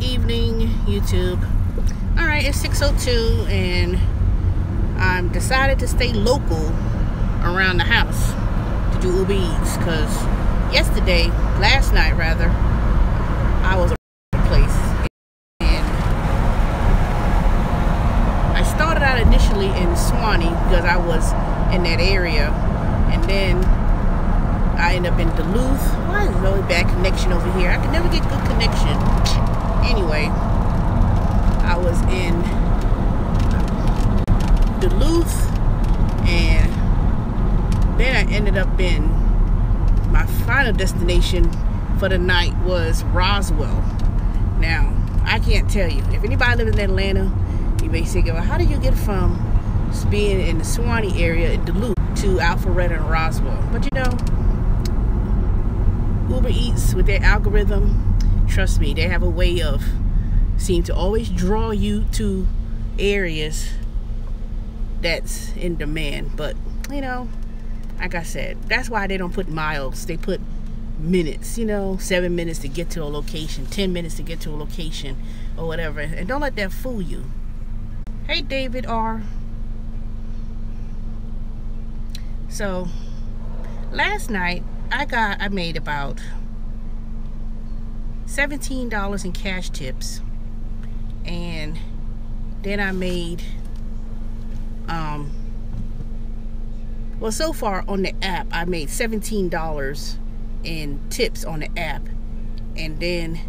evening, YouTube. Alright, it's 6:02 and I'm decided to stay local around the house to do Uber Eats because last night rather, I was at a place and I started out initially in Suwannee because I was in that area, and then I ended up in Duluth. Why is it really bad connection over here? I can never get good connection. Anyway, I was in Duluth, and then I ended up in my final destination for the night was Roswell. Now, I can't tell you. If anybody lives in Atlanta, you may say, well, how do you get from being in the Suwannee area in Duluth to Alpharetta and Roswell? But you know, Uber Eats with their algorithm, trust me, they have a way of seem to always draw you to areas that's in demand. But you know, like I said, that's why they don't put miles, they put minutes. You know, 7 minutes to get to a location, 10 minutes to get to a location, or whatever. And don't let that fool you. Hey David R. So last night I made about $17 in cash tips, and then I made well, so far on the app I made $17 in tips on the app, and then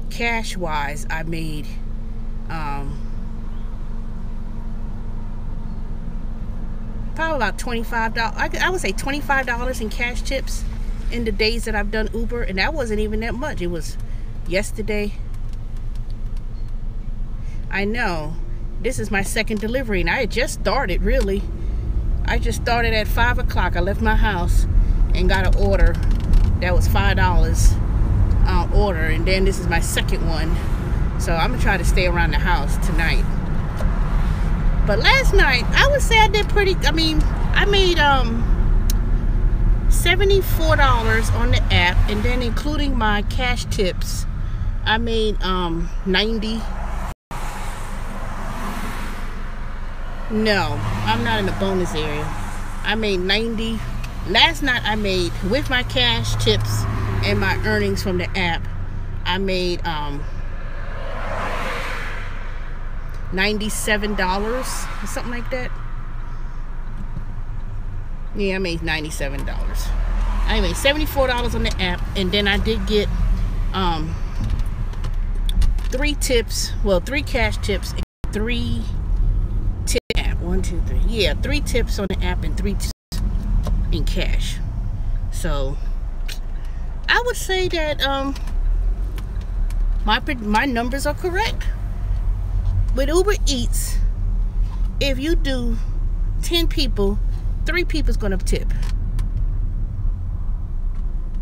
cash wise I made probably about $25. I would say $25 in cash tips in the days that I've done Uber, and that wasn't even that much. It was yesterday. I know this is my second delivery, and I had just started. Really, I just started at 5 o'clock. I left my house and got an order that was $5 order, and then this is my second one. So I'm gonna try to stay around the house tonight. But last night I would say I did pretty. I mean, I made $74 on the app, and then including my cash tips I made 90. No, I'm not in the bonus area. I made 90. Last night I made, with my cash tips and my earnings from the app, I made $97 or something like that. Yeah, I made $97. I made $74 on the app, and then I did get 3 tips, well, 3 cash tips and 3 tip app. 1, 2, 3. Yeah, 3 tips on the app and 3 tips in cash. So I would say that my numbers are correct. With Uber Eats, if you do 10 people, 3 people's gonna tip.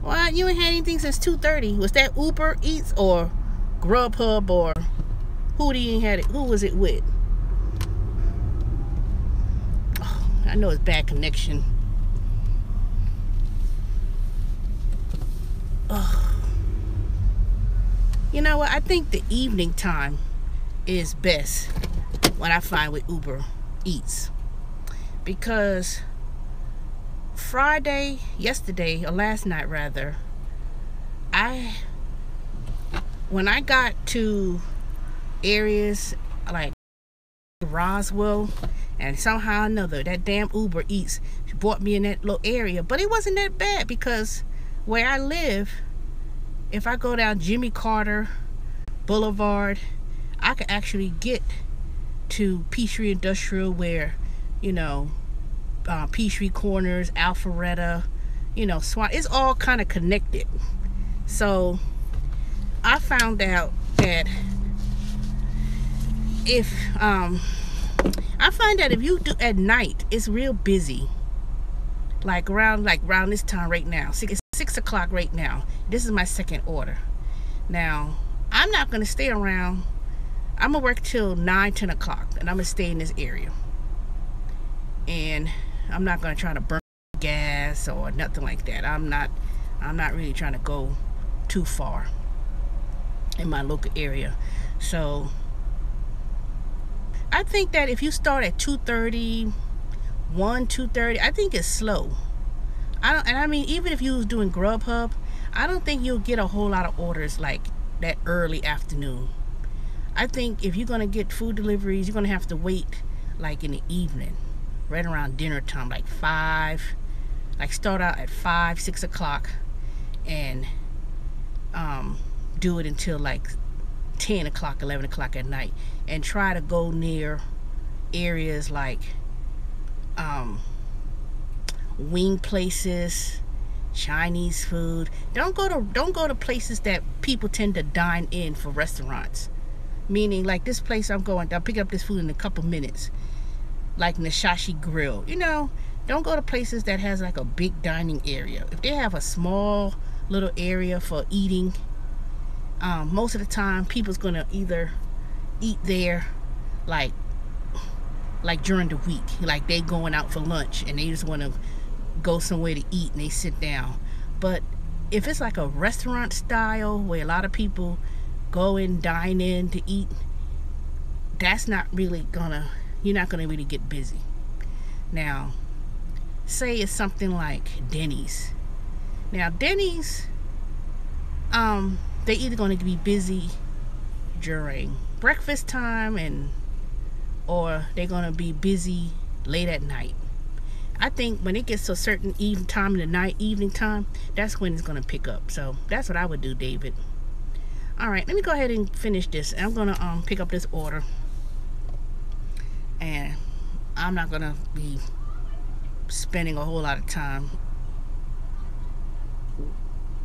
Well, you ain't had anything since 2:30. Was that Uber Eats or Grubhub, or who had it? Who was it with? Oh, I know it's bad connection. Oh. You know what? I think the evening time is best, what I find with Uber Eats, because yesterday or last night rather, when I got to areas like Roswell, and somehow or another that damn Uber Eats brought me in that little area. But it wasn't that bad, because where I live, if I go down Jimmy Carter Boulevard, I could actually get to Peachtree Industrial, where, you know, Peachtree Corners, Alpharetta, you know, Swan, it's all kind of connected. So I found out that if you do at night, it's real busy. Like around this time right now, it's 6 o'clock right now. This is my second order. Now I'm not gonna stay around. I'm gonna work till 9, 10 o'clock, and I'm gonna stay in this area. And I'm not gonna try to burn gas or nothing like that. I'm not really trying to go too far. in my local area. So I think that if you start at 2:30, 2:30, I think it's slow. I mean, even if you was doing Grubhub, I don't think you'll get a whole lot of orders like that early afternoon. I think if you're gonna get food deliveries, you're gonna have to wait like in the evening, right around dinner time, like 5, like start out at 5, 6 o'clock, and do it until like 10 o'clock, 11 o'clock at night, and try to go near areas like wing places, Chinese food. Don't go to places that people tend to dine in for restaurants. Meaning like this place I'm going, I'll pick up this food in a couple minutes, like Nishashi Grill. You know, don't go to places that has like a big dining area. If they have a small little area for eating, most of the time people's gonna either eat there like during the week, like they going out for lunch and they just want to go somewhere to eat and they sit down. But if it's like a restaurant style where a lot of people go and dine in to eat, that's not really gonna, you're not gonna really get busy. Now say it's something like Denny's. Now Denny's, they're either going to be busy during breakfast time or they're going to be busy late at night. I think when it gets to a certain time in the night, evening time, that's when it's going to pick up. So that's what I would do, David. All right, let me go ahead and finish this. I'm going to pick up this order, and I'm not going to be spending a whole lot of time.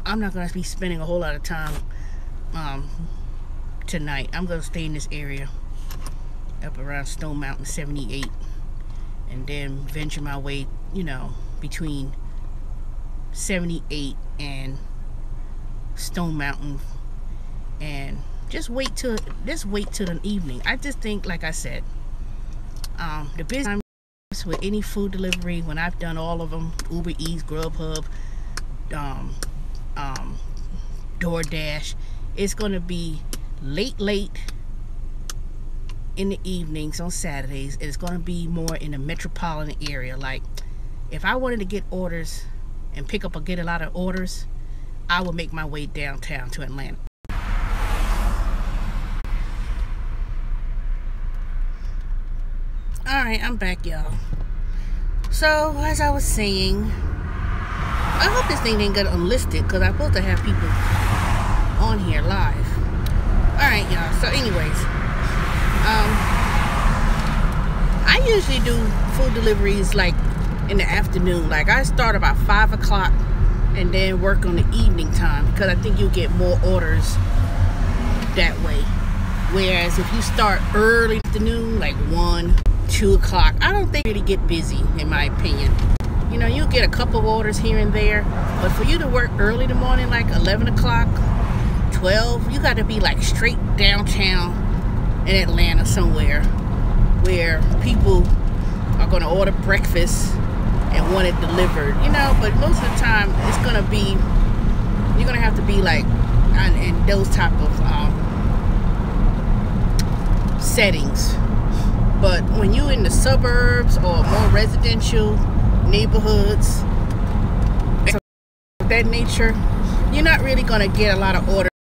I'm not going to be spending a whole lot of time tonight. I'm going to stay in this area up around Stone Mountain 78, and then venture my way, you know, between 78 and Stone Mountain, and just wait till the evening. I just think, like I said, the business times with any food delivery, when I've done all of them, Uber Eats, Grubhub, DoorDash, it's gonna be late in the evenings on Saturdays. It's gonna be more in the metropolitan area. Like if I wanted to get orders and get a lot of orders, I would make my way downtown to Atlanta. Alright, I'm back, y'all. So as I was saying, I hope this thing didn't get unlisted, because I'm supposed to have people on here live. Alright, y'all. So anyways, I usually do food deliveries like in the afternoon. Like I start about 5 o'clock and then work on the evening time, because I think you'll get more orders that way. Whereas if you start early afternoon, like 1, 2 o'clock, I don't think you really get busy, in my opinion. You know, you'll get a couple of orders here and there, but for you to work early in the morning, like 11 o'clock, 12, you got to be like straight downtown in Atlanta somewhere where people are going to order breakfast and want it delivered, you know. But most of the time it's going to be, you're going to have to be like in those type of settings. But when you're in the suburbs or more residential neighborhoods of that nature, you're not really going to get a lot of orders